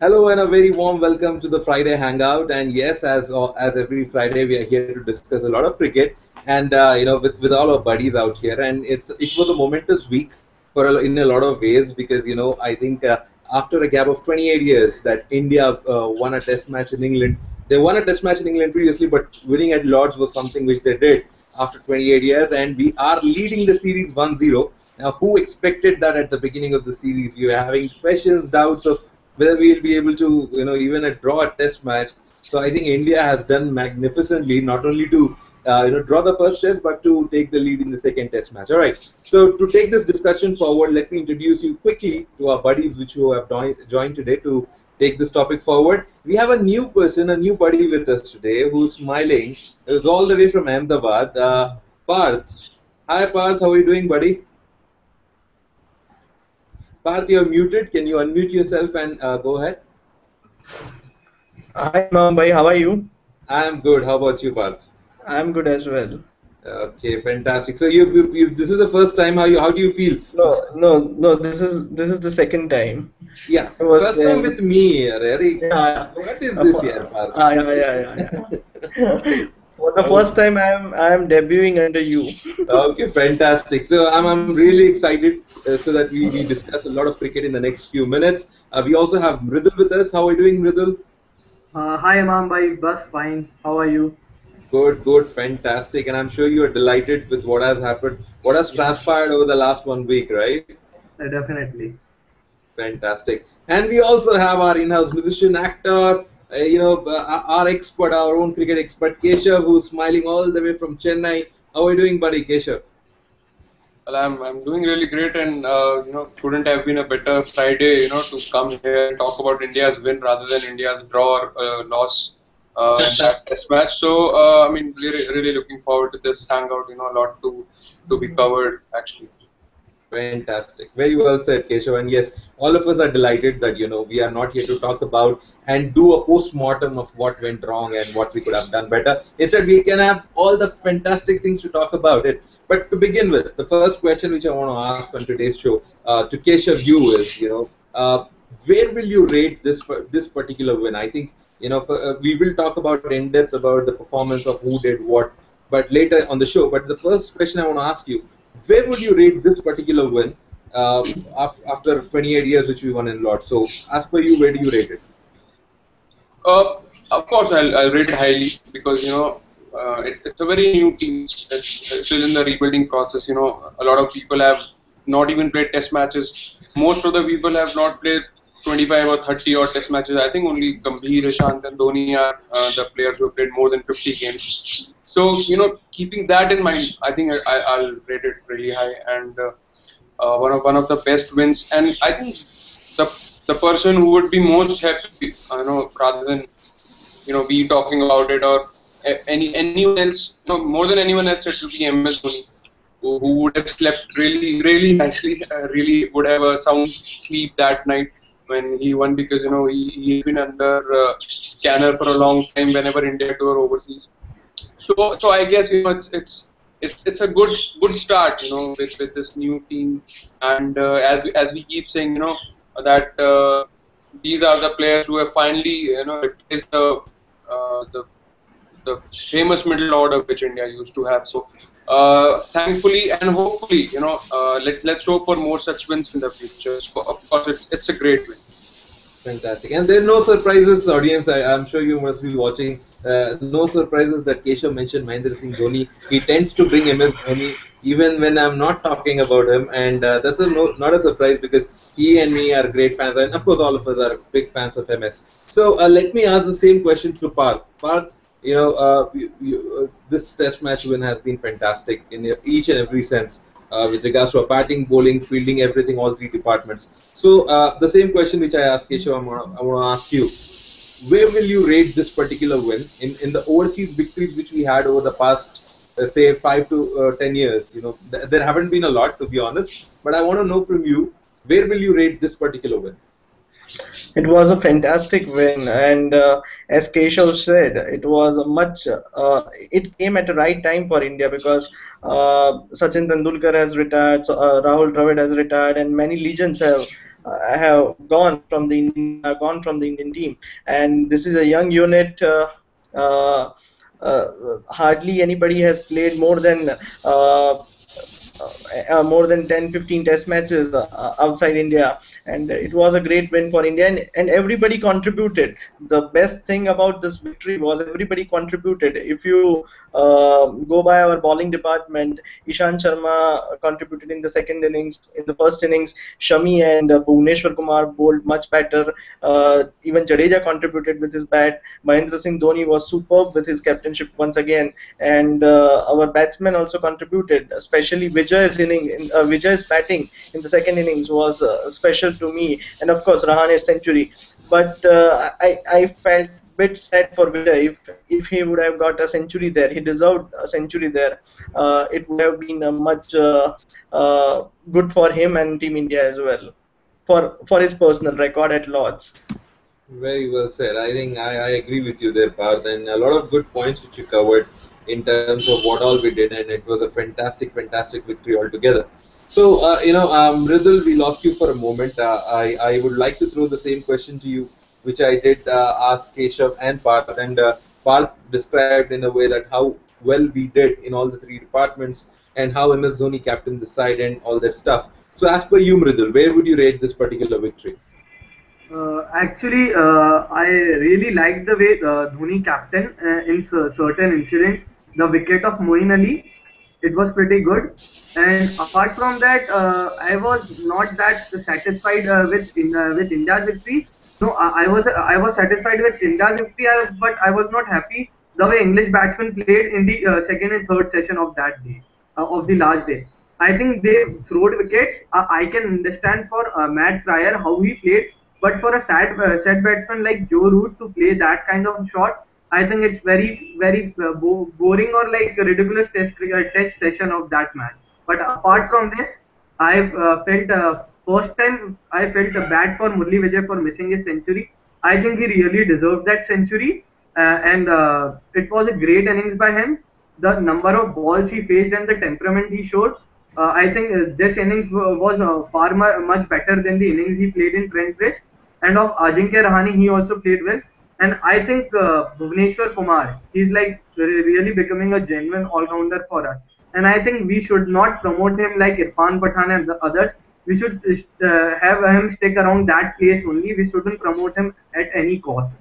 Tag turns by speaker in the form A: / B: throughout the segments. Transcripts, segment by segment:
A: Hello and a very warm welcome to the Friday Hangout. And yes, as every Friday, we are here to discuss a lot of cricket, and with all our buddies out here. And it was a momentous week in a lot of ways because I think after a gap of 28 years that India won a Test match in England. They won a Test match in England previously, but winning at Lords was something which they did after 28 years, and we are leading the series 1-0. Now, who expected that at the beginning of the series? We were having questions, doubts of whether we'll be able to, even draw a test match. So I think India has done magnificently, not only to, draw the first test, but to take the lead in the second test match. All right. So to take this discussion forward, let me introduce you quickly to our buddies, which who have joined today to take this topic forward. We have a new person, a new buddy with us today, who's smiling. It's all the way from Ahmedabad. Parth. Hi, Parth. How are you doing, buddy? Parth, you're muted. Can you unmute yourself and go ahead?
B: Hi, Imam bhai, how are you?
A: I'm good. How about you, Parth?
B: I'm good as well.
A: Okay, fantastic. So you this is the first time. How do you feel?
B: No. This is the second time.
A: Yeah,
B: I was
A: first time with me, Rary.
B: yeah,
A: What is
B: uh,
A: this
B: for,
A: here, Parth?
B: yeah. For the
A: Oh,
B: first time, I am debuting under you.
A: okay, fantastic. So I'm really excited so that we discuss a lot of cricket in the next few minutes. We also have Mridul with us. How are you doing, Mridul?
C: Hi Imam bhai, bus fine. How are you?
A: Good, good, fantastic. And I'm sure you are delighted with what has happened, what has transpired over the last 1 week, right?
C: Definitely.
A: Fantastic. And we also have our in-house musician, actor, our expert, our own cricket expert, Keshav, who's smiling all the way from Chennai. How are you doing, buddy, Keshav?
D: Well, I'm doing really great, and couldn't have been a better Friday, to come here and talk about India's win rather than India's draw or loss in that Test match. So, I mean, really looking forward to this hangout. A lot to be covered actually.
A: Fantastic. Very well said, Keshav. And yes, all of us are delighted that, we are not here to talk about and do a post-mortem of what went wrong and what we could have done better. Instead, we can have all the fantastic things to talk about it. But to begin with, the first question which I want to ask on today's show to Keshav, you is, where will you rate this particular win? I think, we will talk about in depth about the performance of who did what, but later on the show. But the first question I want to ask you, where would you rate this particular win after 28 years which we won in Lords? So, as per you, where do you rate it?
D: Of course, I'll rate it highly because it's a very new team. It's still in the rebuilding process. A lot of people have not even played Test matches. Most of the people have not played 25 or 30 or Test matches. I think only Gambhir, Ishant, and Dhoni are the players who have played more than 50 games. So keeping that in mind, I think I'll rate it really high and one of the best wins. And I think the person who would be most happy, rather than we talking about it or anyone else, more than anyone else, it would be MS Dhoni, who would have slept really, really nicely, really would have a sound sleep that night when he won because he's been under scanner for a long time whenever India tour overseas. So I guess it's a good start with this new team, and as we keep saying that these are the players who have finally replaced the famous middle order which India used to have. So thankfully and hopefully let's hope for more such wins in the future. So of course it's a great win.
A: Fantastic. And there are no surprises, audience. I'm sure you must be watching. No surprises that Keshav mentioned Mahendra Singh Dhoni. He tends to bring MS Dhoni even when I'm not talking about him. And that's not a surprise because he and me are great fans. And of course, all of us are big fans of MS. So let me ask the same question to Parth. Parth, this test match win has been fantastic in each and every sense with regards to batting, bowling, fielding, everything, all three departments. So the same question which I asked Keshav, I want to ask you. Where will you rate this particular win in the overseas victories which we had over the past, say, 5 to 10 years? There haven't been a lot, to be honest. But I want to know from you, where will you rate this particular win?
B: It was a fantastic win, and as Keshav said, it was a much. It came at the right time for India because Sachin Tendulkar has retired, so, Rahul Dravid has retired, and many legends have have gone from the Indian team, and this is a young unit. Uh, Hardly anybody has played more than 10-15 test matches outside India, and it was a great win for India, and everybody contributed. The best thing about this victory was everybody contributed. If you go by our bowling department, Ishant Sharma contributed in the second innings. In the first innings, Shami and Bhuvneshwar Kumar bowled much better. Even Jadeja contributed with his bat. Mahendra Singh Dhoni was superb with his captainship once again, and our batsmen also contributed, especially Vijay's Vijay's batting in the second innings was special to me, and of course Rahane's century. But I felt bit sad for Vijay. If he would have got a century there, he deserved a century there. It would have been a much good for him and Team India as well, for his personal record at Lords.
A: Very well said. I think I agree with you there, Parth, and a lot of good points which you covered in terms of what all we did, and it was a fantastic victory altogether. So, Rizal, we lost you for a moment. I would like to throw the same question to you, which I did ask Keshav and Parth, and Parth described in a way that how well we did in all the three departments, and how MS Dhoni captained the side and all that stuff. So, as per you, Mridul, where would you rate this particular victory?
C: Actually, I really liked the way Dhoni captain in certain incidents. The wicket of Moeen Ali, it was pretty good. And apart from that, I was not that satisfied with India's victory. No, I was satisfied with India's victory, but I was not happy the way English batsmen played in the second and third session of that day, of the last day. I think they throwed wickets. I can understand for Matt Fryer how he played, but for a sad batsman like Joe Root to play that kind of shot, I think it's very boring or like a ridiculous test session of that match. But apart from this, I felt first time I felt bad for Murli Vijay for missing his century. I think he really deserved that century, and it was a great innings by him. The number of balls he faced and the temperament he showed, I think this innings was much better than the innings he played in Trent Bridge. And of Ajinkya Rahane, he also played well. And I think Bhuvneshwar Kumar, he's like really becoming a genuine all-rounder for us. And I think we should not promote him like Irfan Pathan and the others. We should have him stick around that place only. We shouldn't promote him at any cost.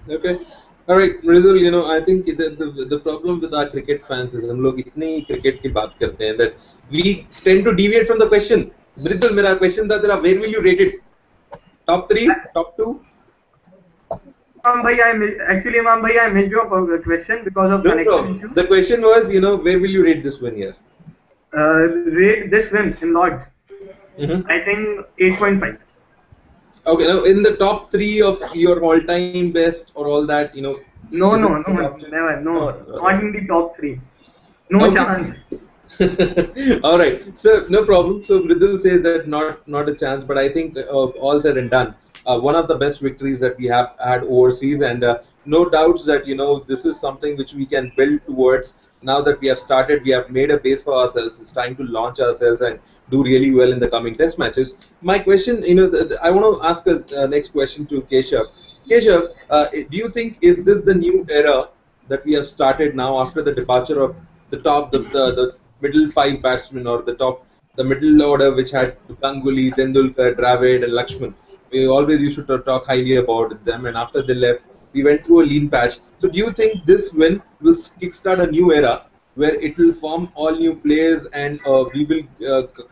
A: Okay. All right, Rizal, I think the problem with our cricket fans is हम लोग इतनी cricket की बात करते हैं that we tend to deviate from the question. Rizal, मेरा question था तेरा, where will you rate it? Top 3, top 2?
C: Imam Bhai, I missed your question because of connection issue.
A: The question was, where will you rate this win here?
C: Rate this win in Lords. I think 8.5.
A: Okay, now in the top 3 of your all-time best or all that,
C: No, never, not in the top 3. No chance.
A: All right, so no problem. So Ridul says that not a chance, but I think all said and done, one of the best victories that we have had overseas, and no doubts that this is something which we can build towards. Now that we have started, we have made a base for ourselves. It's time to launch ourselves and do really well in the coming test matches. My question, I want to ask a next question to Keshav. Keshav, do you think is this the new era that we have started now after the departure of the middle 5 batsmen, or the middle order which had Ganguly, Tendulkar, Dravid and Lakshman? We always used to talk highly about them, and after they left, we went through a lean patch. So do you think this win will kickstart a new era where it will form all new players, and we will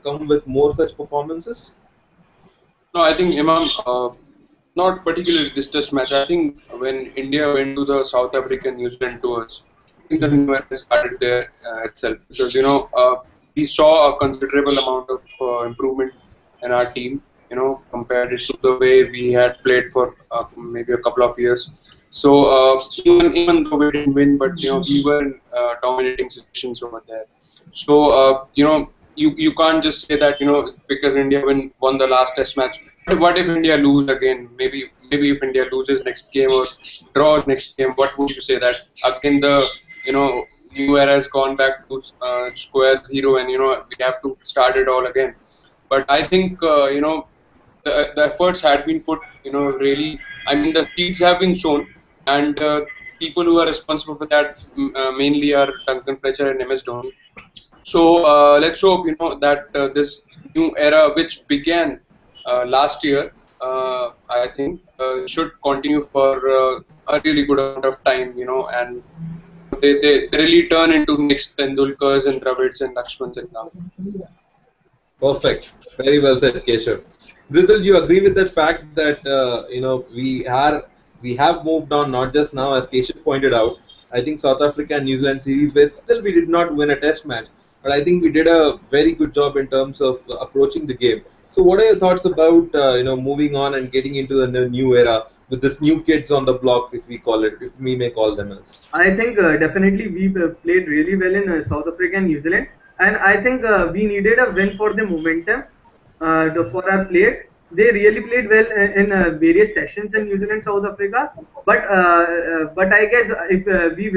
A: come with more such performances?
D: No, I think, Imam, not particularly this test match. I think when India went to the South African New Zealand tours, I think the new era started there itself, because we saw a considerable amount of improvement in our team, compared to the way we had played for maybe a couple of years. So even though we didn't win, but we were in dominating situations over there. So you can't just say that because India won the last test match. What if India lose again? Maybe if India loses next game or draws next game, what would you say? That again the new era has gone back to square zero, and we have to start it all again. But I think the efforts had been put, really. I mean, the seeds have been sown, and people who are responsible for that mainly are Duncan Fletcher and MS Dhoni. So let's hope that this new era, which began last year, I think should continue for a really good amount of time, and they really turn into next Tendulkars and Dravids and Lakshmans and now.
A: Perfect. Very well said, Keshav. Bridal, do you agree with that fact that we have moved on, not just now, as Keshav pointed out. I think South Africa and New Zealand series, where still we did not win a test match, but I think we did a very good job in terms of approaching the game. So, what are your thoughts about moving on and getting into the new era with this new kids on the block, if we call it, if we may call them as?
C: I think definitely we played really well in South Africa and New Zealand, and I think we needed a win for the momentum for our players. They really played well in various sessions in New Zealand, South Africa, but I guess if we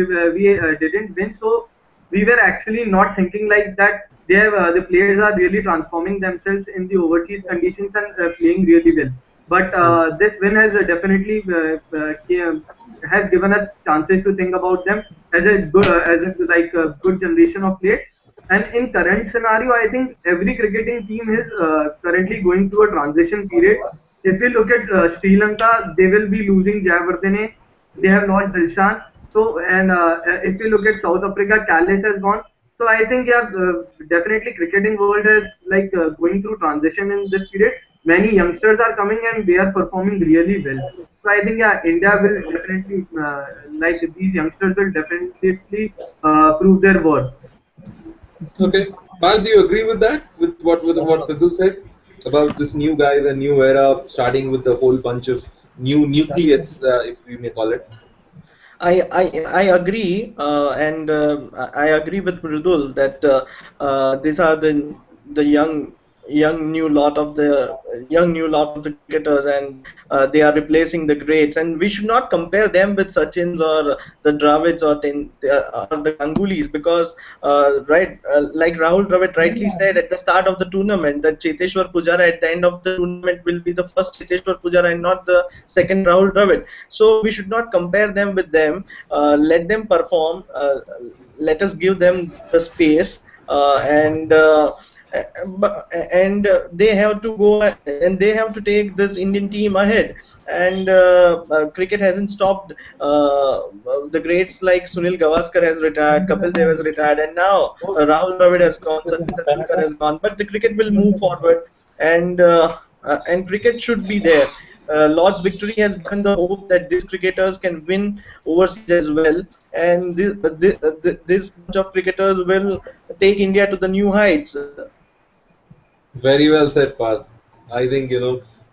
C: didn't win, so we were actually not thinking like that. The players are really transforming themselves in the overseas conditions and playing really well. But this win has definitely has given us chances to think about them as a good, good generation of players. And in current scenario, I think every cricketing team is currently going through a transition period. If we look at Sri Lanka, they will be losing Jayawardene. They have lost Dilshan. So, and if we look at South Africa, Kallis has gone. So I think definitely cricketing world is going through transition in this period. Many youngsters are coming and they are performing really well. So I think India will definitely these youngsters will definitely prove their worth.
A: Okay. Parth, do you agree with that? With what Pradul said about this new guy, the new era, starting with the whole bunch of new nucleus, if we may call it?
B: I agree, and I agree with Mridul that these are the young new lot of the cricketers, and they are replacing the greats, and we should not compare them with Sachins or the Dravids or the Gangulis, because like Rahul Dravid rightly said at the start of the tournament, that Cheteshwar Pujara at the end of the tournament will be the first Cheteshwar Pujara and not the second Rahul Dravid. So we should not compare them with them. Let them perform. Let us give them the space, and they have to go and they have to take this Indian team ahead. And cricket hasn't stopped. The greats like Sunil Gavaskar has retired, Kapil Dev has retired, and now Rahul Dravid has gone, Sachin Tendulkar has gone. But the cricket will move forward, and cricket should be there. Lord's victory has given the hope that these cricketers can win overseas as well, and this bunch of cricketers will take India to the new heights.
A: Very well said, Parth. I think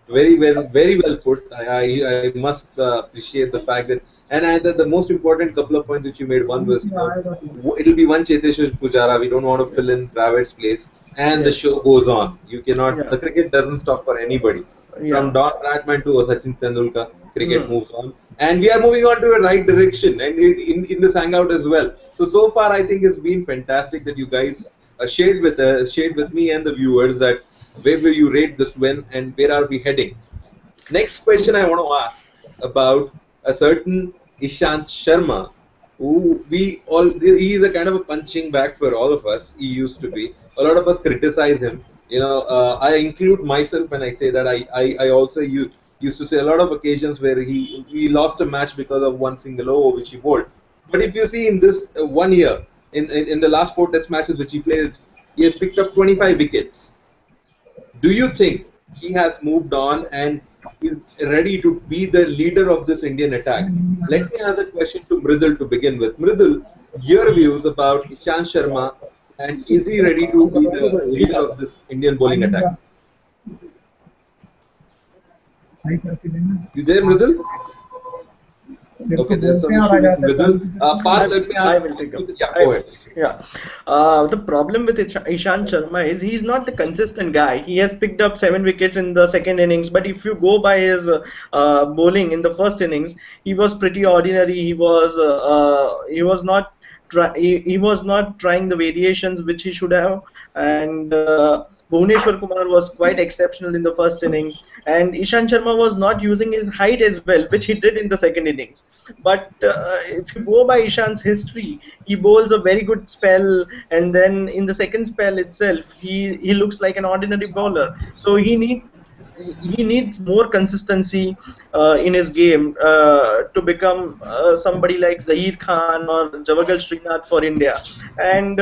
A: very well put. I must appreciate the fact that, and the most important couple of points which you made. One was it'll be one Cheteshwar Pujara. We don't want to fill in Dravid's place, and the show goes on. You cannot. The cricket doesn't stop for anybody. From Don Bradman to Sachin Tendulkar, cricket moves on, and we are moving on to a right direction, and in this hangout as well. So far, I think it's been fantastic that you guys shared with me and the viewers that where will you rate this win and where are we heading. Next question I want to ask about a certain Ishant Sharma, who he is a kind of a punching bag for all of us. He used to be. A lot of us criticize him. I include myself when I say that I also used to say a lot of occasions where he lost a match because of one single over which he bowled. But if you see in this 1 year, in the last 4 test matches which he played, he has picked up 25 wickets. Do you think he has moved on and is ready to be the leader of this Indian attack? Let me ask a question to Mridul to begin with. Mridul, your views about Ishant Sharma, and is he ready to be the leader of this Indian bowling attack? You there, Mridul? Okay, there's some issue with Mridul. Parth, let me ask.
B: I will take up.
A: Yeah, go ahead.
B: Yeah. The problem with Ishant Sharma is he's not the consistent guy. He has picked up 7 wickets in the second innings, but if you go by his bowling in the first innings, he was pretty ordinary. He was not trying the variations which he should have, and Bhuvneshwar Kumar was quite exceptional in the first innings, and Ishant Sharma was not using his height as well, which he did in the second innings. But if you go by Ishant's history, he bowls a very good spell, and then in the second spell itself, he looks like an ordinary bowler. So he needs more consistency in his game to become somebody like Zahir Khan or Javagal Srinath for India. And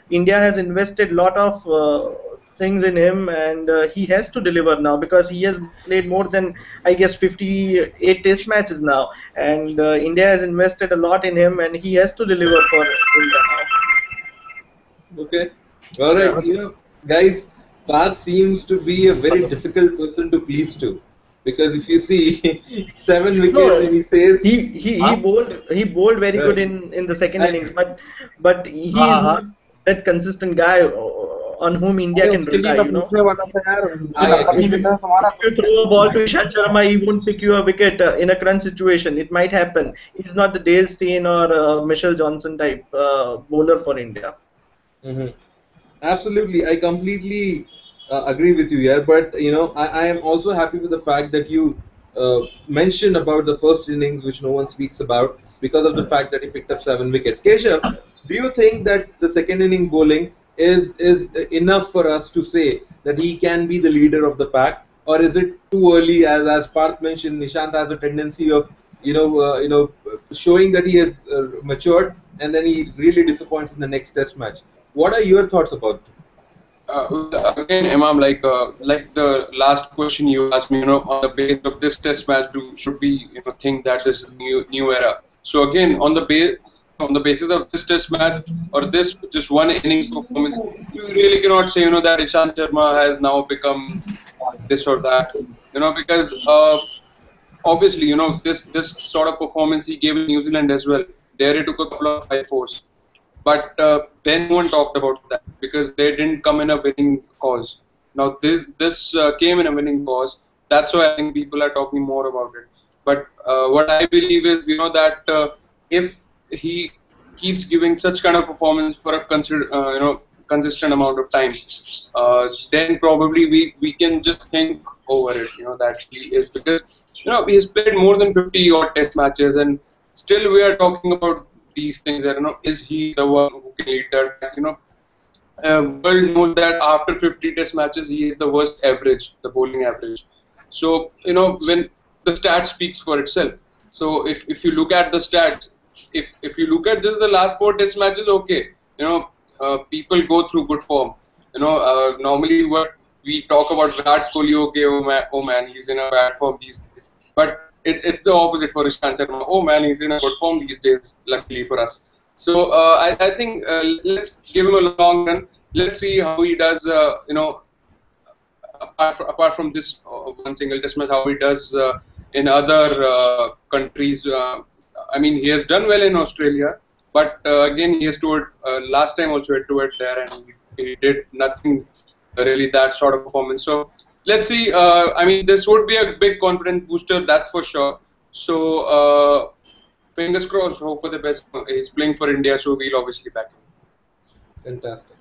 B: India has invested a lot of things in him, and he has to deliver now because he has played more than, I guess, 58 Test matches now, and India has invested a lot in him, and he has to deliver for India now.
A: Okay. All right.
B: Yeah.
A: Guys, Parth seems to be a very difficult person to please to, because if you see 7 wickets when he says
B: He bowled very good in the second innings, but he is not that consistent guy on whom India can rely. If you throw a ball to Ishant Sharma, he won't pick you a wicket in a crunch situation. It might happen. He's not the Dale Steyn or Michelle Johnson type bowler for India.
A: Absolutely, I completely agree with you here. But I am also happy with the fact that you mentioned about the first innings, which no one speaks about, because of the fact that he picked up 7 wickets. Keshav, do you think that the second inning bowling is enough for us to say that he can be the leader of the pack, or is it too early? As Parth mentioned, Nishant has a tendency of showing that he has matured, and then he really disappoints in the next Test match. What are your thoughts about it?
D: Again, Imam, like the last question you asked me, on the basis of this Test match, should we think that this is new era? So again, on the basis of this Test match or this just one innings performance, you really cannot say that Ishant Sharma has now become this or that, because obviously this sort of performance he gave in New Zealand as well. There he took a couple of 5-4s. But then no one talked about that because they didn't come in a winning cause. Now this came in a winning cause. That's why I think people are talking more about it. But what I believe is, that if he keeps giving such kind of performance for a consistent amount of time, then probably we can just think over it. That he is, because he has played more than 50 odd Test matches, and still we are talking about these things that is he the one who can lead that? World knows that after 50 Test matches he is the worst average, the bowling average. So when the stats speaks for itself. So if you look at the stats, if you look at just the last 4 Test matches, okay, people go through good form. Normally what we talk about Virat Kohli, okay, oh man, he's in a bad form these days. But it's the opposite for Ishant Sharma. Oh man, he's in a good form these days, luckily for us. So I think let's give him a long run. Let's see how he does, apart from this one single Test match, how he does in other countries. I mean, he has done well in Australia, but again, he has toured, last time also he toured there, and he did nothing really that sort of performance. So let's see. I mean, this would be a big confidence booster, that's for sure. So fingers crossed. Hope for the best. He's playing for India, so we'll obviously back him.
A: Fantastic.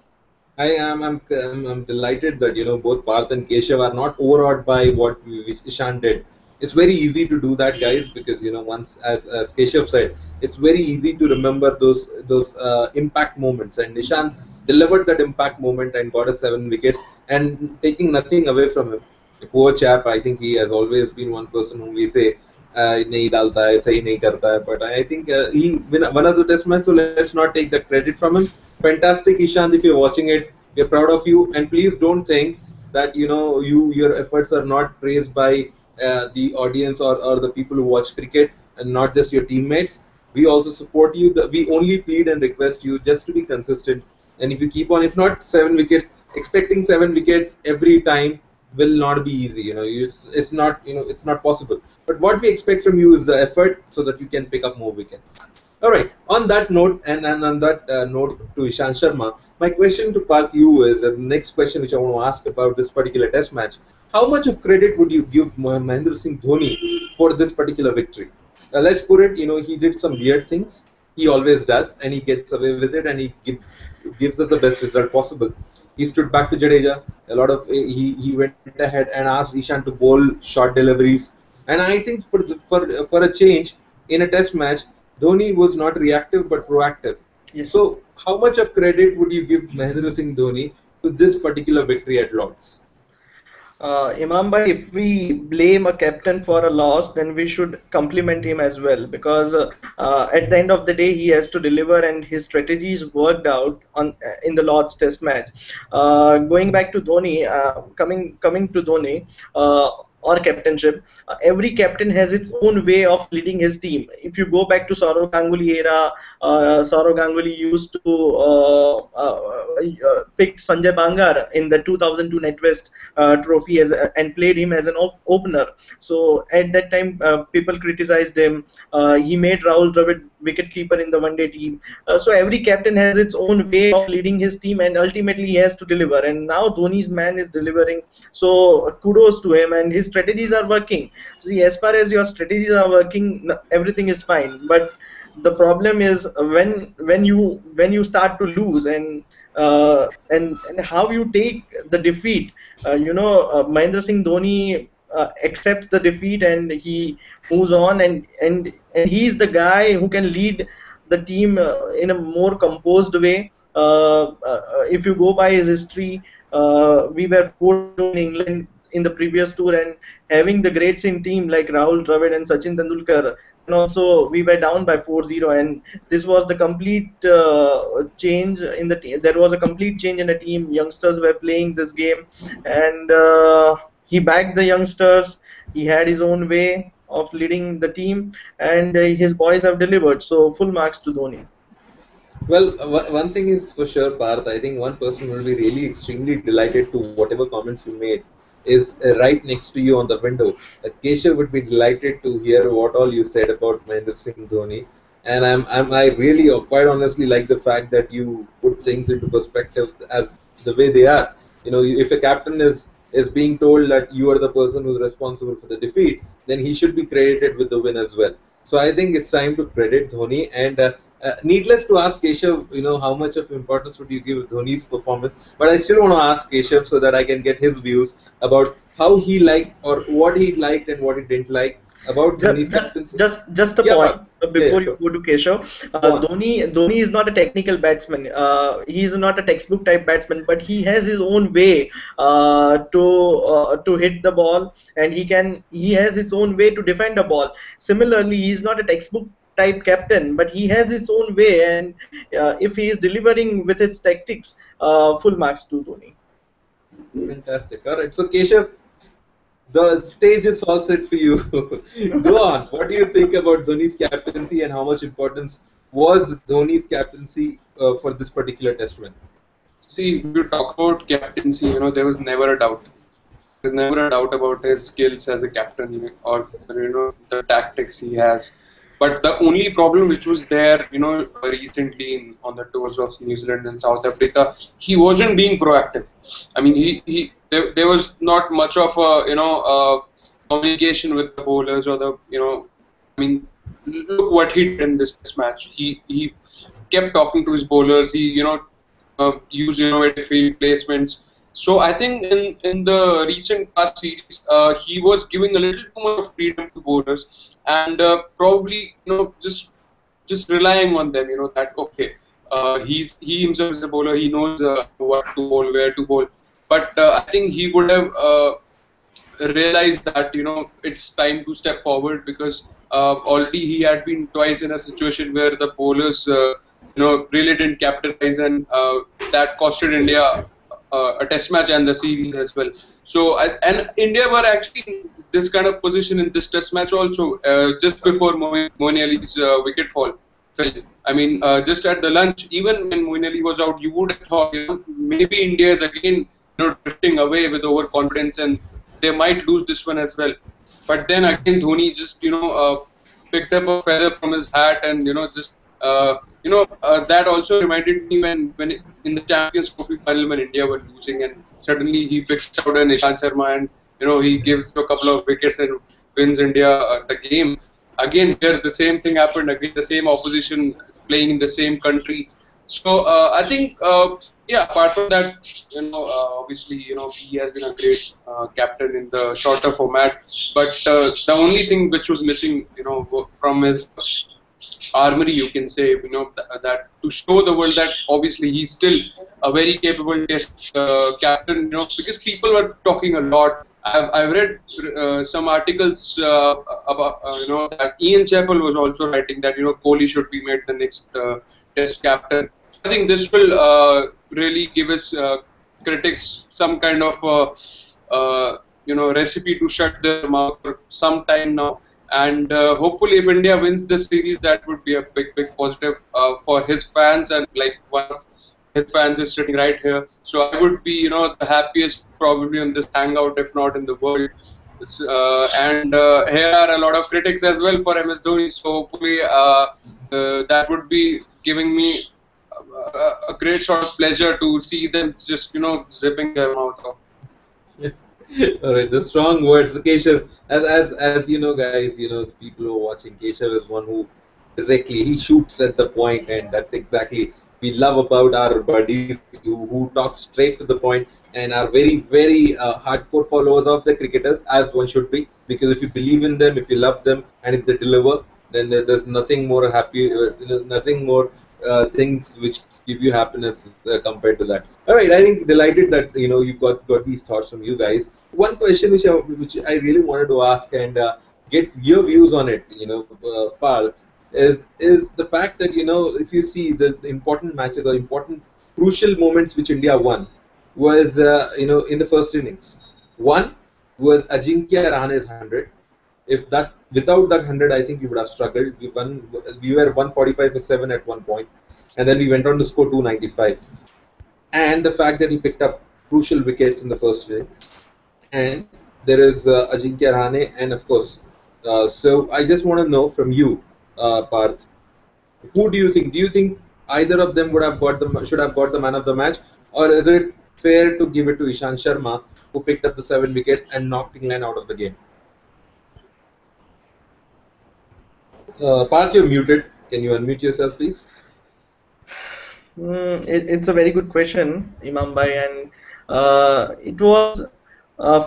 A: I'm delighted that both Parth and Keshav are not overawed by what Ishant did. It's very easy to do that, guys, because once, as Keshav said, it's very easy to remember those impact moments, and Ishant delivered that impact moment and got us 7 wickets, and taking nothing away from him. The poor chap, I think he has always been one person whom we say nahi dalta hai, sahi nahi karta hai, but I think he won of the Test match, so let's not take the credit from him. Fantastic, Ishant, if you're watching it, we're proud of you, and please don't think that your efforts are not praised by the audience or the people who watch cricket, and not just your teammates. We also support you. We only plead and request you just to be consistent. And if you keep on, if not 7 wickets, expecting 7 wickets every time will not be easy. It's not possible. But what we expect from you is the effort, so that you can pick up more wickets. All right. On that note, and on that note to Ishant Sharma, my question to Parth you is the next question which I want to ask about this particular Test match. How much of credit would you give Mahendra Singh Dhoni for this particular victory? Let's put it, he did some weird things. He always does, and he gets away with it, and he gives us the best result possible. He stood back to Jadeja. A lot of he went ahead and asked Ishan to bowl short deliveries. And I think for a change in a test match, Dhoni was not reactive but proactive.
B: Yes.
A: So how much of credit would you give Mahendra Singh Dhoni to this particular victory at Lords?
B: Imam bhai, if we blame a captain for a loss, then we should compliment him as well, because at the end of the day he has to deliver, and his strategies worked out on in the Lord's Test match. Going back to Dhoni, coming to Dhoni. Or captainship, every captain has its own way of leading his team. If you go back to Saurav Ganguly era, Saurav Ganguly used to pick Sanjay Bangar in the 2002 NetWest trophy and played him as an opener. So at that time, people criticized him. He made Rahul Dravid wicketkeeper in the one-day team. So every captain has its own way of leading his team, and ultimately he has to deliver. And now Dhoni's man is delivering. So kudos to him, and his strategies are working. See, as far as your strategies are working, everything is fine. But the problem is when you start to lose, and how you take the defeat. Mahendra Singh Dhoni accepts the defeat, and he moves on, and he's the guy who can lead the team in a more composed way. If you go by his history, we were 4-2 in England in the previous tour, and having the greats in team like Rahul Dravid and Sachin Tendulkar, and also we were down by 4-0, and this was the complete change in the team. There was a complete change in the team. Youngsters were playing this game, and he backed the youngsters. He had his own way of leading the team, and his boys have delivered. So full marks to Dhoni.
A: Well, one thing is for sure, Parth. I think one person will be really extremely delighted to whatever comments we made is right next to you on the window. Keshav would be delighted to hear what all you said about Mahendra Singh Dhoni. And I really, quite honestly, like the fact that you put things into perspective as the way they are. If a captain is being told that you are the person who's responsible for the defeat, then he should be credited with the win as well. So I think it's time to credit Dhoni. And needless to ask Keshav, how much of importance would you give Dhoni's performance? But I still want to ask Keshav so that I can get his views about how he liked or what he liked and what he didn't like about Dhoni's captaincy.
B: Just a point before you go to Keshav. Dhoni is not a technical batsman. He is not a textbook type batsman, but he has his own way to hit the ball, and he has his own way to defend the ball. Similarly, he is not a textbook type captain, but he has his own way, and if he is delivering with his tactics, full marks to Dhoni.
A: Fantastic. All right. So Keshav, the stage is all set for you. Go on. What do you think about Dhoni's captaincy, and how much importance was Dhoni's captaincy for this particular test win?
D: See, if you talk about captaincy, there was never a doubt. There's never a doubt about his skills as a captain, or the tactics he has. But the only problem which was there, recently on the tours of New Zealand and South Africa, he wasn't being proactive. I mean, there was not much of a communication with the bowlers or look what he did in this match. He kept talking to his bowlers. He used innovative field placements. So I think in the recent past series, he was giving a little too much freedom to bowlers, and probably just relying on them. That okay, he himself is a bowler. He knows what to bowl, where to bowl. But I think he would have realized that it's time to step forward, because already he had been twice in a situation where the bowlers really didn't capitalize, and that costed India a test match and the series as well. So and India were actually in this kind of position in this test match also, just before Moeen Ali's wicket fell. I mean, just at the lunch, even when Moeen Ali was out, you would have thought maybe India is again drifting away with overconfidence, and they might lose this one as well. But then again, Dhoni just picked up a feather from his hat, and that also reminded me when in the Champions Trophy final when India were losing, and suddenly he picks out an Ishant Sharma, and he gives a couple of wickets and wins India the game. Again here the same thing happened. Again the same opposition playing in the same country. So I think, yeah. Apart from that, obviously, he has been a great captain in the shorter format. But the only thing which was missing, from his armory, you can say, that to show the world that obviously he's still a very capable test captain, because people were talking a lot. I've read some articles about, that Ian Chappell was also writing that, Kohli should be made the next test captain. So I think this will really give us critics some kind of recipe to shut their mouth for some time now. And hopefully, if India wins this series, that would be a big positive for his fans. And like one of his fans is sitting right here, so I would be, the happiest probably on this hangout, if not in the world. And here are a lot of critics as well for MS Dhoni. So hopefully, that would be giving me a great sort of pleasure to see them just, zipping their mouth off.
A: All right, the strong words, Keshav. As you know, guys, the people who are watching, Keshav is one who directly he shoots at the point, and that's exactly we love about our buddies who talk straight to the point and are very hardcore followers of the cricketers, as one should be. Because if you believe in them, if you love them, and if they deliver, then there's nothing more happy, nothing more things which give you happiness compared to that. All right, I think delighted that you got these thoughts from you guys. One question which I really wanted to ask and get your views on it, Parth, is the fact that if you see the important matches or important crucial moments which India won was in the first innings. One was Ajinkya Rahane's 100. If that without that 100, I think we would have struggled. We were 145 for 7 at one point, and then we went on to score 295. And the fact that he picked up crucial wickets in the first innings, and there is Ajinkya Rahane, and of course, so I just want to know from you, Parth, who do you think? Do you think either of them should have got the man of the match, or is it fair to give it to Ishant Sharma, who picked up the 7 wickets and knocked England out of the game? Parth, you're muted. Can you unmute yourself, please?
B: It's a very good question, Imam Bhai, and it was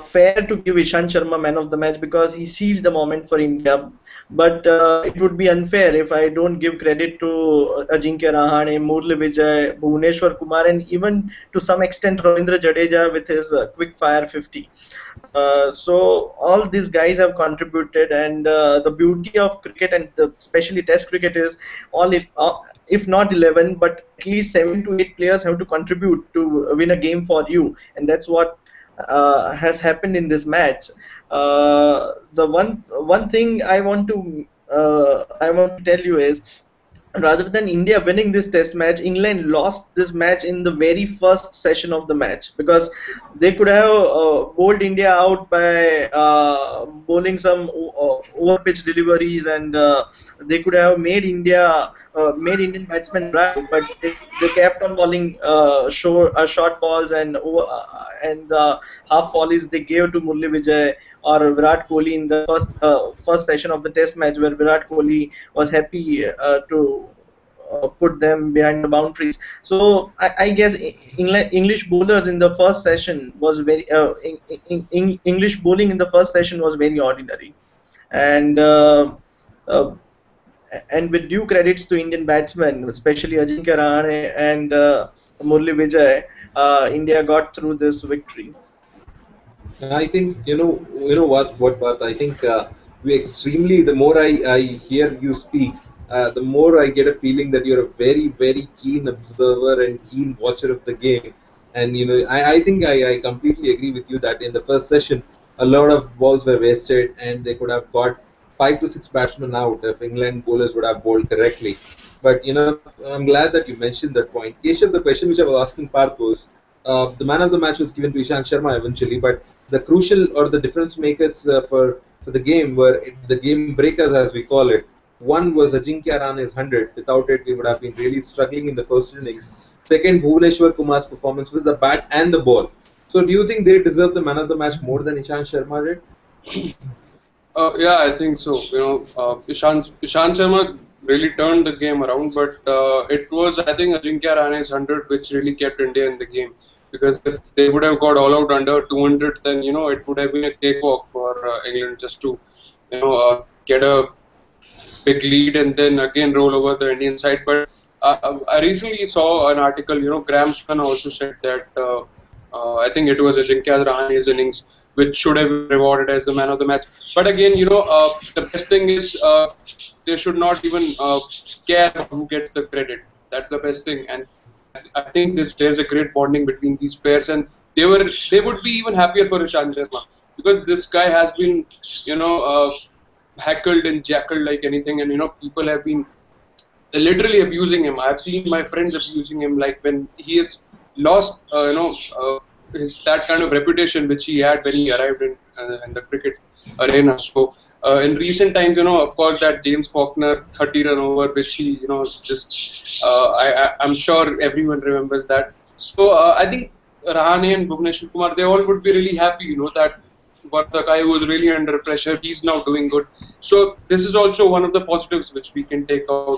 B: fair to give Ishant Sharma man of the match because he sealed the moment for India. But it would be unfair if I don't give credit to Ajinkya Rahane, Murli Vijay, Bhuvneshwar Kumar, and even to some extent Ravindra Jadeja with his quick fire 50. So all these guys have contributed, and the beauty of cricket and especially Test cricket is if not 11, but at least 7 to 8 players have to contribute to win a game for you, and that's what has happened in this match. The one thing I want to tell you is, rather than India winning this test match, England lost this match in the very first session of the match, because they could have bowled India out by bowling some over pitch deliveries, and they could have made Indian batsmen drive, but they kept on bowling short balls and half volleys they gave to Murli Vijay or Virat Kohli in the first session of the test match, where Virat Kohli was happy to put them behind the boundaries. So I guess English bowlers in the first session was very English bowling in the first session was very ordinary, and with due credits to Indian batsmen, especially Ajinkya Rahane and Murli Vijay, India got through this victory.
A: I think what Parth, I think we extremely. The more I hear you speak, the more I get a feeling that you're a very keen observer and keen watcher of the game. And I think I completely agree with you that in the first session, a lot of balls were wasted, and they could have got 5 to 6 batsmen out if England bowlers would have bowled correctly. But I'm glad that you mentioned that point. Keshav, the question which I was asking Parth was, the man of the match was given to Ishant Sharma eventually, but the crucial or the difference makers for the game were the game breakers, as we call it. One was Ajinkya Rahane's 100. Without it, we would have been really struggling in the first innings. Second, Bhuvneshwar Kumar's performance with the bat and the ball. So, do you think they deserve the man of the match more than Ishant Sharma did?
D: Yeah, I think so. Ishant Sharma really turned the game around. But it was, I think, Ajinkya Rahane's 100 which really kept India in the game. Because if they would have got all out under 200, then it would have been a cakewalk for England just to get a big lead and then again roll over the Indian side. But I recently saw an article. Graham Swan also said that I think it was Ajinkya Rahane's innings which should have been rewarded as the man of the match. But again, the best thing is they should not even care who gets the credit. That's the best thing, and I think there's a great bonding between these pairs, and they would be even happier for Ishant Sharma because this guy has been heckled and jackled like anything, and people have been literally abusing him. I've seen my friends abusing him, like when he has lost his that kind of reputation which he had when he arrived in the cricket arena. So in recent times, of course, that James Faulkner 30-run over, which he, just I'm sure everyone remembers that. So I think Rahane and Bhuvneshwar Kumar, they all would be really happy, that but the guy who was really under pressure, he's now doing good. So this is also one of the positives which we can take out,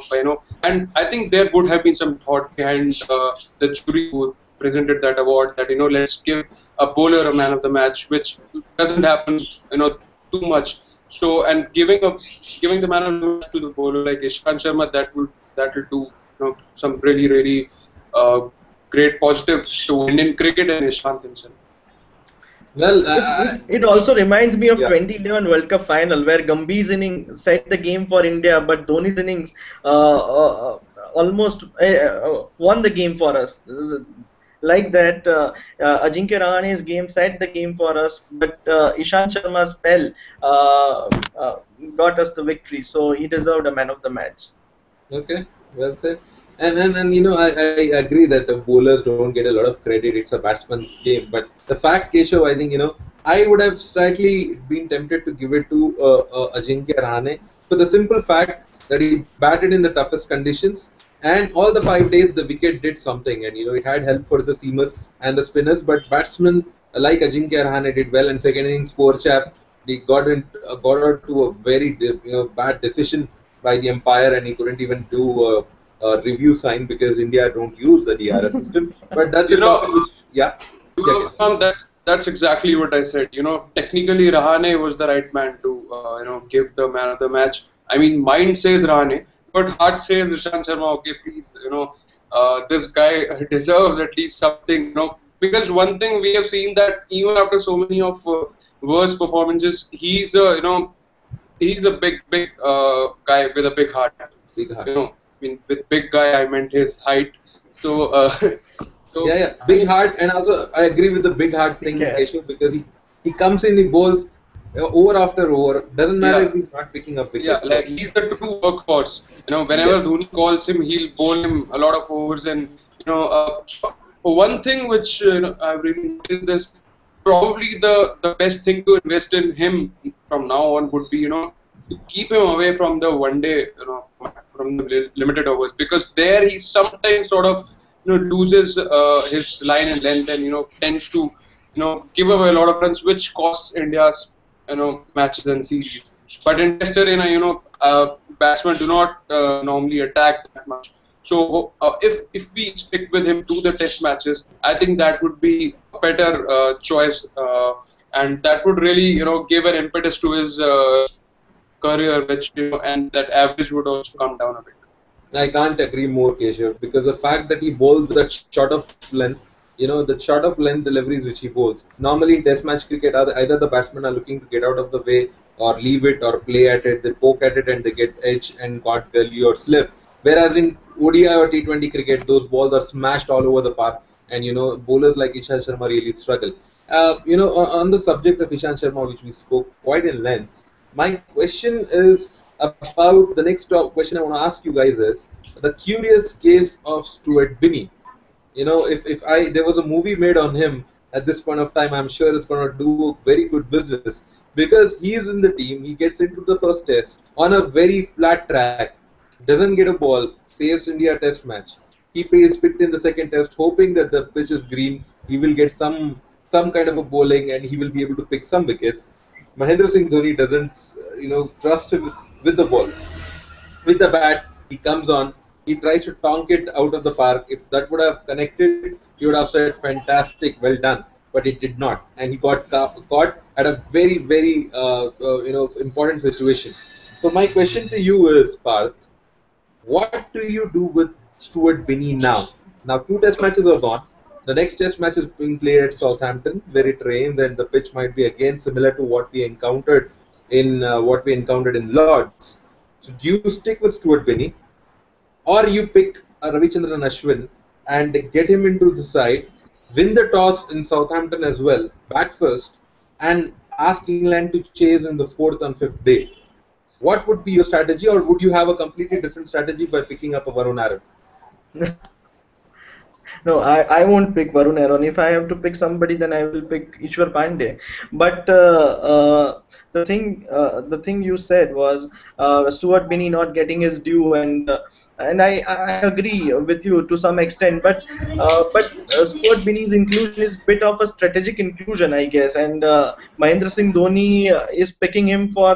D: and I think there would have been some thought behind the jury who presented that award that, let's give a bowler a man of the match, which doesn't happen, too much. So, and giving the man of the match to the bowler like Ishant Sharma, that will do some really great positives to Indian cricket and Ishant himself.
A: Well,
B: it also reminds me of
A: yeah.
B: 2011 World Cup final where Gambhir's innings set the game for India, but Dhoni's innings almost won the game for us. Like that, Ajinkya Rahane's game set the game for us, but Ishant Sharma's spell got us the victory, so he deserved a man of the match.
A: Okay, well said. And I agree that the bowlers don't get a lot of credit. It's a batsman's game. But the fact, Keshav, I think, I would have slightly been tempted to give it to Ajinkya Rahane for the simple fact that he batted in the toughest conditions. And all the 5 days, the wicket did something. And, it had help for the seamers and the spinners. But batsmen like Ajinkya Rahane did well. And second innings, poor chap, he got out to a very bad decision by the umpire. And he couldn't even do review sign because India don't use the DRS system. But that's a topic which, yeah.
D: That's exactly what I said. Technically Rahane was the right man to give the man of the match. I mean, mind says Rahane, but heart says Ishant Sharma. Okay, please, this guy deserves at least something. Because one thing we have seen that even after so many of worse performances, he's a big guy with a big heart.
A: Big heart.
D: I mean, with big guy, I meant his height. So,
A: yeah, big heart, and also I agree with the big heart thing, Keshav, because he comes in, he bowls over after over. Doesn't matter if he's not picking up wickets.
D: Yeah, like he's the true workhorse. Whenever Dhoni calls him, he'll bowl him a lot of overs. And one thing which I've really noticed is probably the best thing to invest in him from now on would be to keep him away from the one day, from the limited overs, because there he sometimes sort of loses his line and length and tends to give away a lot of runs, which costs India's matches and series. But in Test arena, batsmen do not normally attack that much. So if we stick with him to the Test matches, I think that would be a better choice, and that would really give an impetus to his career, which and that average would also come down a bit.
A: I can't agree more, Keshav, because the fact that he bowls that short of length, the short of length deliveries which he bowls. Normally in Test match cricket, either the batsmen are looking to get out of the way or leave it or play at it, they poke at it and they get edge and got gully or slip. Whereas in ODI or T20 cricket, those balls are smashed all over the park, and bowlers like Ishant Sharma really struggle. On the subject of Ishant Sharma, which we spoke quite in length, my question is about the next question I want to ask you guys is the curious case of Stuart Binney. If there was a movie made on him at this point of time, I'm sure it's going to do very good business because he is in the team. He gets into the first test on a very flat track, doesn't get a ball, saves India Test match. He is picked in the second test, hoping that the pitch is green. He will get some kind of a bowling and he will be able to pick some wickets. Mahendra Singh Dhoni doesn't, trust him with the ball, with the bat. He comes on, he tries to tonk it out of the park. If that would have connected, he would have said, "Fantastic, well done." But it did not, and he got caught at a very important situation. So my question to you is, Parth, what do you do with Stuart Binney now? Now 2 test matches are gone. The next test match is being played at Southampton, where it rains, and the pitch might be again similar to what we encountered in Lords. So do you stick with Stuart Binney, or you pick Ravichandran Ashwin and get him into the side, win the toss in Southampton as well, bat first, and ask England to chase in the 4th and 5th day? What would be your strategy, or would you have a completely different strategy by picking up a Varun Aaron?
B: No, I won't pick Varun Aaron. If I have to pick somebody, then I will pick Ishwar Pandey. But the thing you said was Stuart Binney not getting his due, and I agree with you to some extent. But Stuart Binney's inclusion is bit of a strategic inclusion, I guess. And Mahendra Singh Dhoni is picking him for.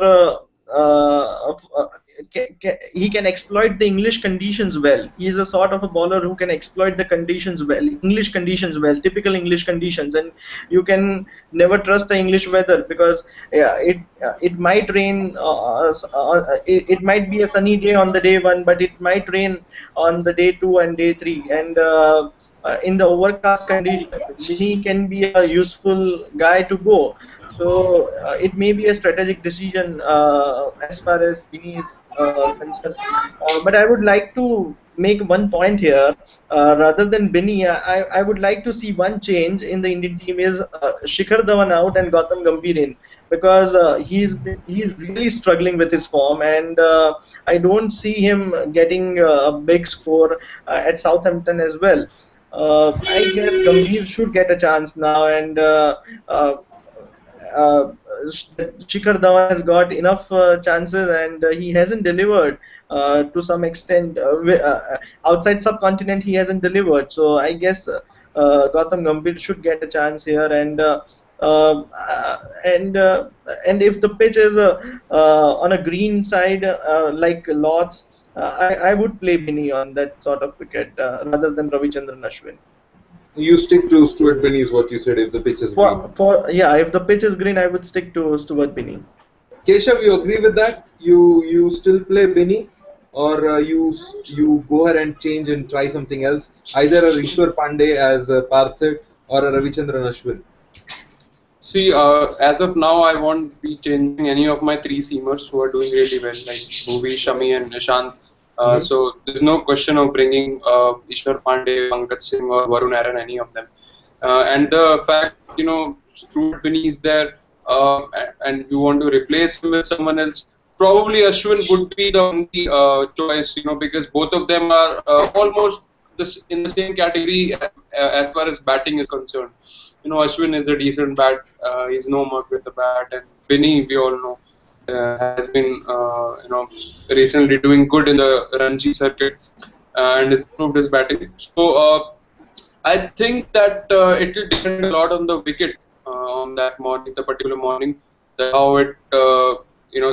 B: He can exploit the English conditions well. He is a sort of a bowler who can exploit the conditions well, English conditions well, typical English conditions, and you can never trust the English weather, because it might rain. It might be a sunny day on the day 1, but it might rain on the day 2 and day 3, and in the overcast condition, he can be a useful guy to go. So it may be a strategic decision as far as Binney is concerned. But I would like to make one point here. Rather than Binney, I would like to see one change in the Indian team is Shikhar Dhawan out and Gautam Gambhir in, because he's really struggling with his form, and I don't see him getting a big score at Southampton as well. I guess Gambhir should get a chance now, and Shikhar Dhawan has got enough chances, and he hasn't delivered to some extent. Outside subcontinent, he hasn't delivered. So I guess Gautam Gambhir should get a chance here, and if the pitch is on a green side like Lords, I would play Binney on that sort of wicket rather than Ravichandran Ashwin.
A: You stick to Stuart Binney is what you said if the pitch is green.
B: If the pitch is green, I would stick to Stuart Binney.
A: Keshav, you agree with that? You still play Binney, or you go ahead and change and try something else, either a Ishwar Pandey as Parth said, or a Ravichandran Ashwin?
D: See, as of now, I won't be changing any of my 3 seamers who are doing really well, like Bhuvi, Shami, and Nishant. So there's no question of bringing Ishwar Pandey, Pankaj Singh, or Varun Aaron, any of them. And the fact, Stuart Binney is there, and you want to replace him with someone else, probably Ashwin would be the only choice, because both of them are almost in the same category as far as batting is concerned. Ashwin is a decent bat. He's no mug with the bat, and Binney, we all know, has been recently doing good in the Ranji circuit and has improved his batting. So I think that it will depend a lot on the wicket on that morning, the particular morning, how it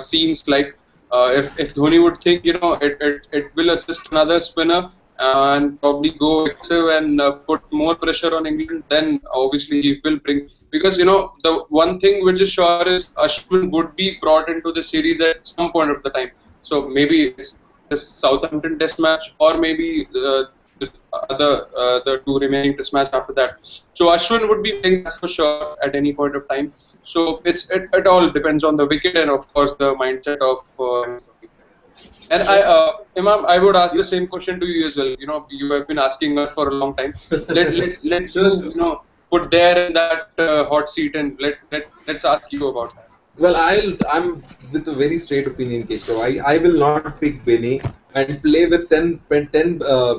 D: seems like. If Dhoni would think it will assist another spinner and probably go aggressive and put more pressure on England, then obviously he will bring, because the one thing which is sure is Ashwin would be brought into the series at some point of the time. So maybe it's the Southampton Test match, or maybe the 2 remaining Test match after that. So Ashwin would be playing, that's for sure, at any point of time. So it all depends on the wicket and of course the mindset of. And Imam, I would ask the same question to you as well. You have been asking us for a long time. Let's put there in that hot seat, and let's ask you about that.
A: Well, I'm with a very straight opinion, Keshav. I will not pick Binney and play with 10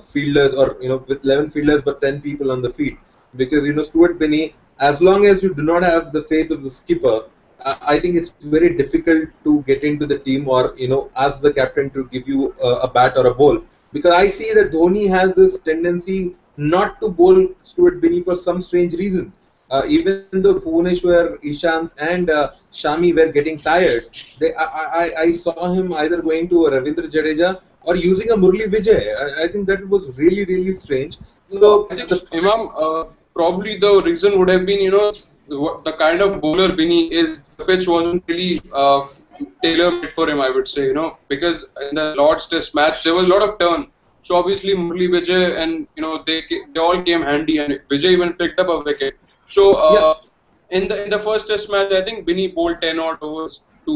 A: fielders, or with 11 fielders but 10 people on the field, because Stuart Binney, as long as you do not have the faith of the skipper, I think it's very difficult to get into the team, or ask the captain to give you a bat or a ball, because I see that Dhoni has this tendency not to bowl Stuart Binney for some strange reason. Even though Bhuvaneshwar, Ishant, and Shami were getting tired, I saw him either going to Ravindra Jadeja or using a Murli Vijay. I think that was really, really strange.
D: So I think Imam, probably the reason would have been, the kind of bowler Binny is. The pitch wasn't really tailor-made for him, I would say, because in the Lord's Test match there was a lot of turn. So obviously Murli Vijay and they all came handy, and Vijay even picked up a wicket. So
A: Yes.
D: in the first Test match, I think Binny bowled 10 odd overs to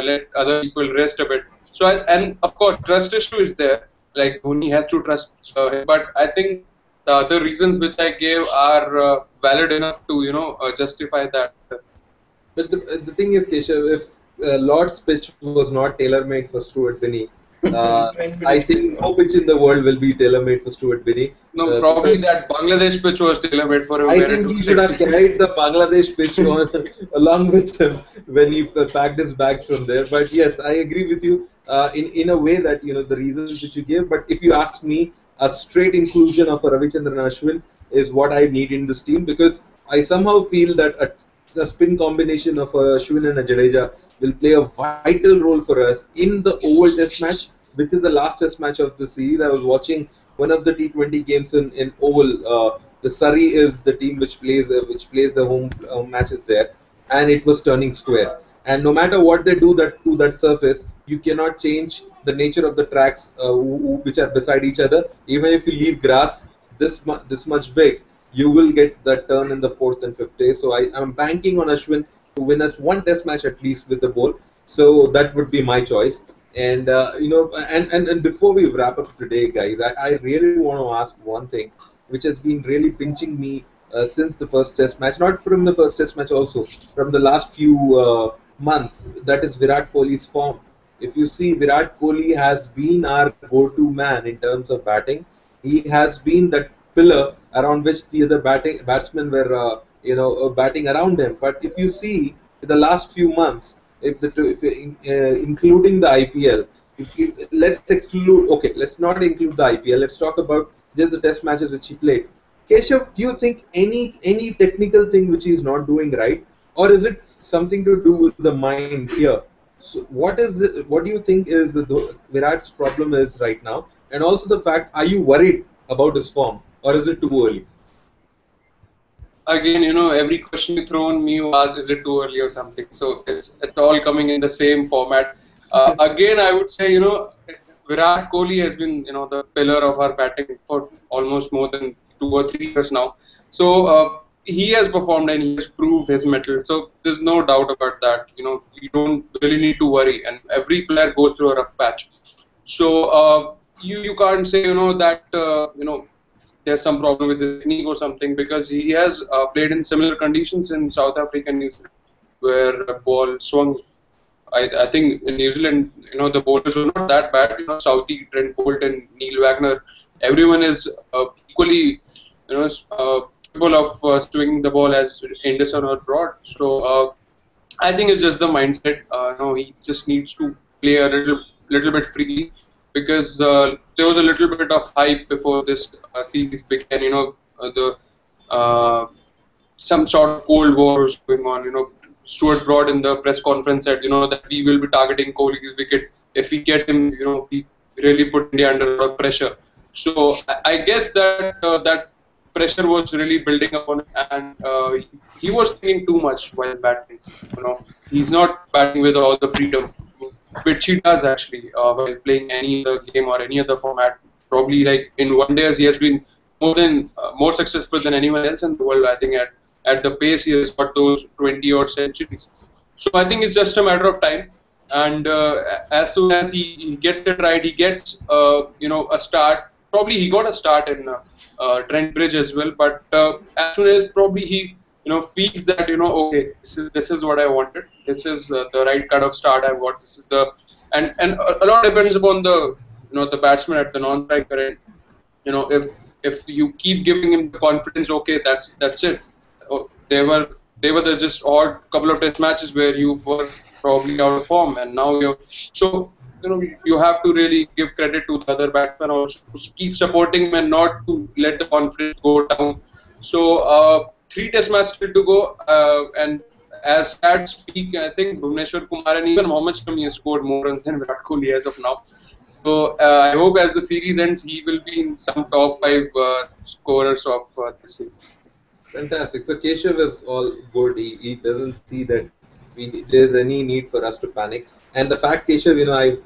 D: let other people rest a bit. So and of course trust issue is there. Like Dhoni has to trust him, but I think the other reasons which I gave are valid enough to justify that.
A: But the thing is, Keshav, if Lord's pitch was not tailor-made for Stuart Binney, I think no pitch in the world will be tailor-made for Stuart Binney.
D: No, probably that Bangladesh pitch was tailor-made for him.
A: I think he should have carried the Bangladesh pitch on, along with him when he packed his bags from there. But yes, I agree with you in a way that the reasons which you gave. But if you ask me, a straight inclusion of a Ravichandran Ashwin is what I need in this team, because I somehow feel that a spin combination of a Ashwin and a Jadeja will play a vital role for us in the Oval Test match, which is the last Test match of the series. I was watching one of the T20 games in Oval. The Surrey is the team which plays the home matches there, and it was turning square. And no matter what they do to that surface, you cannot change the nature of the tracks which are beside each other. Even if you leave grass this much big, you will get that turn in the 4th and 5th day. So I am banking on Ashwin to win us one Test match at least with the ball. So that would be my choice. And and before we wrap up today, guys, I really want to ask one thing, which has been really pinching me since the first Test match. Not from the first Test match, also from the last few months. That is Virat Kohli's form. If you see, Virat Kohli has been our go-to man in terms of batting. He has been that pillar around which the other batsmen were batting around him. But if you see in the last few months, including the IPL, let's not include the IPL. Let's talk about just the Test matches which he played. Keshav, do you think any technical thing which he is not doing right, or is it something to do with the mind here? So what do you think is Virat's problem is right now, and also the fact, are you worried about his form, or is it too early?
D: Again, every question you throw on me, you ask, is it too early or something? So it's all coming in the same format. Again, I would say, Virat Kohli has been, the pillar of our batting for almost more than 2 or 3 years now. So he has performed and he has proved his mettle. So there's no doubt about that. We don't really need to worry. And every player goes through a rough patch. So you can't say, that, there's some problem with the technique or something, because he has played in similar conditions in South Africa and New Zealand, where the ball swung. I think in New Zealand, the bowlers were not that bad. Southee, Trent Boult, and Neil Wagner, everyone is equally, capable of swinging the ball as Anderson or Broad. So I think it's just the mindset. He just needs to play a little bit freely, because there was a little bit of hype before this series began. Some sort of cold war was going on. Stuart Broad in the press conference said, that we will be targeting Kohli's wicket. If we get him, we really put India under a lot of pressure. So I guess that that pressure was really building up on him, and he was thinking too much while batting. He's not batting with all the freedom, which he does actually while playing any other game or any other format. Probably like in one days he has been more successful than anyone else in the world. I think at the pace he has got those 20 odd centuries. So I think it's just a matter of time. And as soon as he gets it right, he gets a start. Probably he got a start in Trent Bridge as well. But as soon as probably he feels that okay, this is what I wanted. This is the right kind of start I've got. This is and a lot depends upon the the batsman at the non-striker end. If you keep giving him the confidence, okay, that's it. They were the just odd couple of Test matches where you were probably out of form, and now you have to really give credit to the other batsmen also to keep supporting him and not to let the confidence go down. So 3 Test matches still to go, and as stats speak, I think Bhuvneshwar Kumar and even Mohammad Shami has scored more runs than Virat Kohli as of now. So I hope as the series ends, he will be in some top five scorers of the series.
A: Fantastic. So Keshav is all good. He doesn't see that there's any need for us to panic. And the fact, Keshav,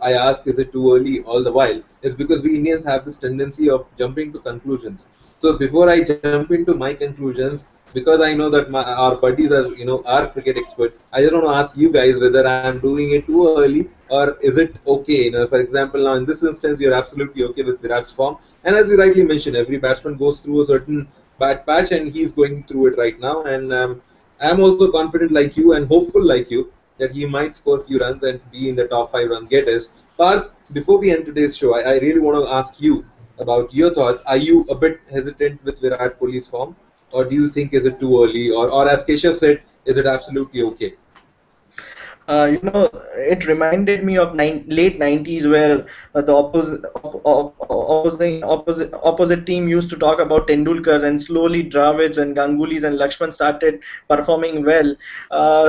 A: I ask, is it too early all the while, is because we Indians have this tendency of jumping to conclusions. So before I jump into my conclusions, because I know that our buddies are, are cricket experts, I just want to ask you guys whether I'm doing it too early or is it okay. For example, now in this instance, you're absolutely okay with Virat's form. And as you rightly mentioned, every batsman goes through a certain bad patch and he's going through it right now. And I'm also confident like you and hopeful like you that he might score a few runs and be in the top 5 run getters. Parth, before we end today's show, I really want to ask you about your thoughts. Are you a bit hesitant with Virat Kohli's form, or do you think is it too early, or as Keshav said, is it absolutely okay?
B: It reminded me of late 90s where the opposite team used to talk about Tendulkar, and slowly Dravids and Gangulis and Lakshman started performing well.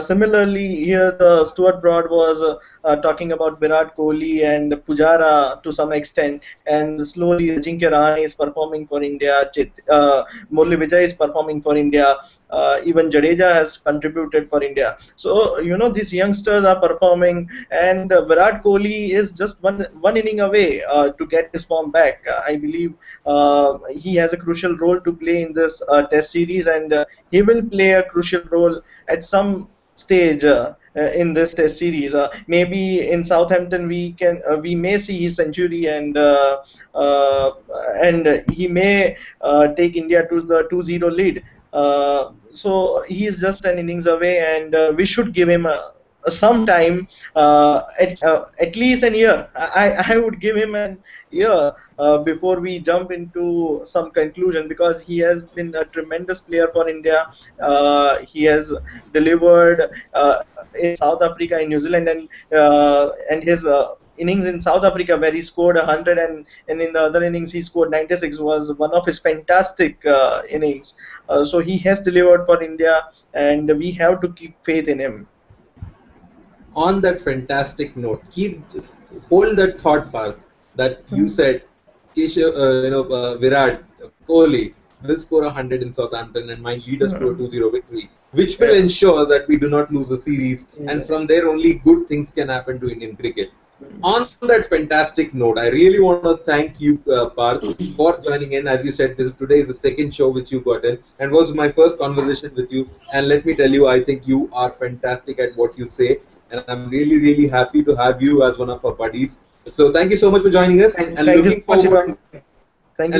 B: Similarly, here the Stuart Broad was talking about Virat Kohli and Pujara to some extent, and slowly Ajinkya Rahane is performing for India, Murli Vijay is performing for India. Even Jadeja has contributed for India. So these youngsters are performing, and Virat Kohli is just one inning away to get his form back. I believe he has a crucial role to play in this Test series, and he will play a crucial role at some stage in this Test series. Maybe in Southampton we may see his century, and he may take India to the 2-0 lead. So he is just an innings away, and we should give him some time, at least a year. I would give him an year before we jump into some conclusion, because he has been a tremendous player for India. He has delivered in South Africa, in New Zealand, and his innings in South Africa where he scored 100 and in the other innings he scored 96 was one of his fantastic innings. So he has delivered for India, and we have to keep faith in him.
A: On that fantastic note, hold that thought, Parth, that you said Virat Kohli will score 100 in Southampton and might lead us to a 2-0 victory, which will ensure that we do not lose the series, and from there only good things can happen to Indian cricket. On that fantastic note, I really want to thank you, Parth, for joining in. As you said, today is the second show which you got in, and was my first conversation with you. And let me tell you, I think you are fantastic at what you say, and I'm really, really happy to have you as one of our buddies. So thank you so much for joining us.
B: Thank you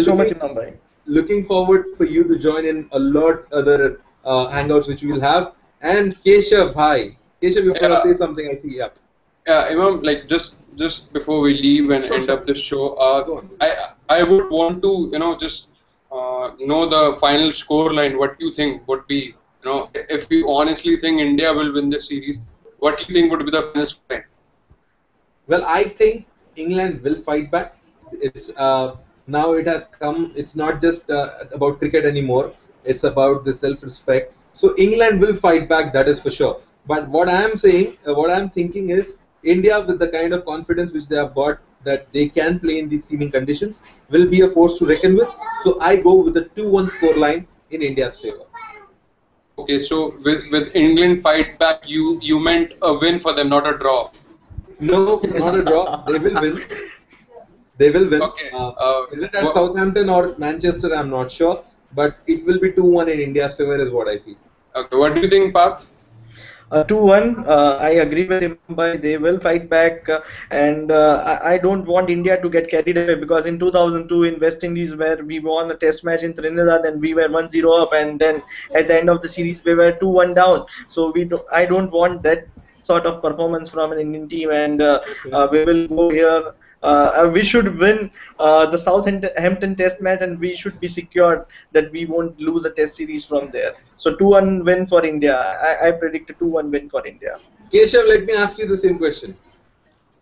B: so much, Imam Bhai.
A: Looking forward for you to join in a lot other hangouts which we will have. And Keshav, hi. Keshav, you want to say something? I see. Yeah.
D: Imam, like just before we leave and end up the show, I would want to just know the final score line. What do you think would be, if you honestly think India will win this series, what do you think would be the final score line?
A: Well, I think England will fight back. It's now it has come. It's not just about cricket anymore. It's about the self-respect. So England will fight back. That is for sure. But what I am saying, what I am thinking is, India, with the kind of confidence which they have got that they can play in these seeming conditions, will be a force to reckon with. So I go with the 2-1 score line in India's favor.
D: Okay, so with England fight back, you meant a win for them, not a draw.
A: No, not a draw. They will win. They will win.
D: Okay.
A: Is it at Southampton or Manchester? I'm not sure. But it will be 2-1 in India's favor is what I feel.
D: Okay, what do you think, Parth?
B: 2-1. I agree with him. They will fight back, and I don't want India to get carried away, because in 2002 in West Indies, where we won a Test match in Trinidad and we were 1-0 up, and then at the end of the series we were 2-1 down. So I don't want that sort of performance from an Indian team, and we will go here. We should win the Southampton Test match, and we should be secured that we won't lose a Test series from there. So 2-1 win for India. I predict a 2-1 win for India.
A: Keshav, let me ask you the same question.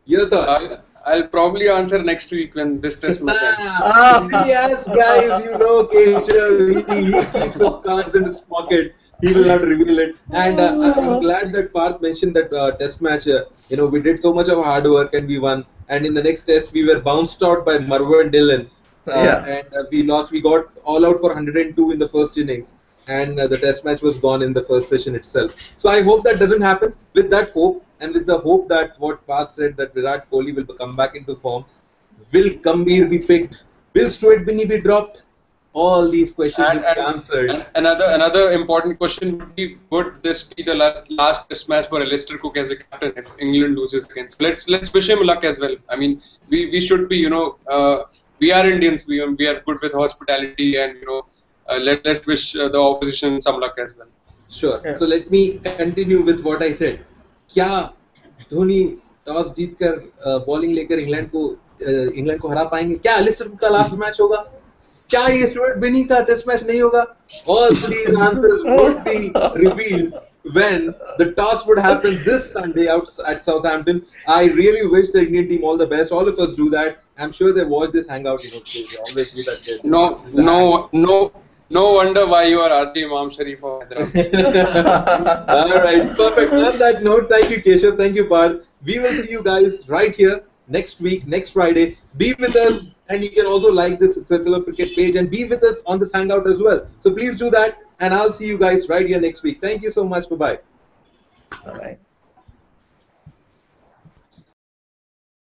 A: Your thoughts?
D: I'll probably answer next week when this Test match ends.
A: Yes, guys, Keshav, he keeps his cards in his pocket. He will not reveal it. And I'm glad that Parth mentioned that Test match. We did so much of hard work and we won. and in the next test we were bounced out by Marwan Dillon, and we lost. We got all out for 102 in the first innings, and the test match was gone in the first session itself. So I hope that doesn't happen. With that hope, and with the hope that what Paz said, that Virat Kohli will come back into form, will Gambhir be picked, will Stuart Binny be dropped? All these questions will be answered.
D: And another important question would be: would this be the last test match for Alistair Cook as a captain if England loses against? Let's wish him luck as well. I mean, we should be, we are Indians. We are good with hospitality, and let's wish the opposition some luck as well.
A: Sure. Yeah. So let me continue with what I said. क्या Dhoni toss जीतकर bowling लेकर England को हरा पाएंगे? क्या Alastair cook का last match होगा? क्या ये स्टुअर्ट बिनी का टेस्ट मैच नहीं होगा? All these answers would be revealed when the toss would happen this Sunday out at Southampton. I really wish the Indian team all the best. All of us do that. I'm sure they watch this hangout. They always do that.
D: No wonder why you are RJ Imam Sharif of Hyderabad.
A: All right, perfect. On that note, thank you, Keshav. Thank you, Parth. We will see you guys right here next week, next Friday. Be with us, and you can also like this Circle of Cricket page and be with us on this hangout as well. So please do that, and I'll see you guys right here next week. Thank you so much. Bye-bye.
B: All right.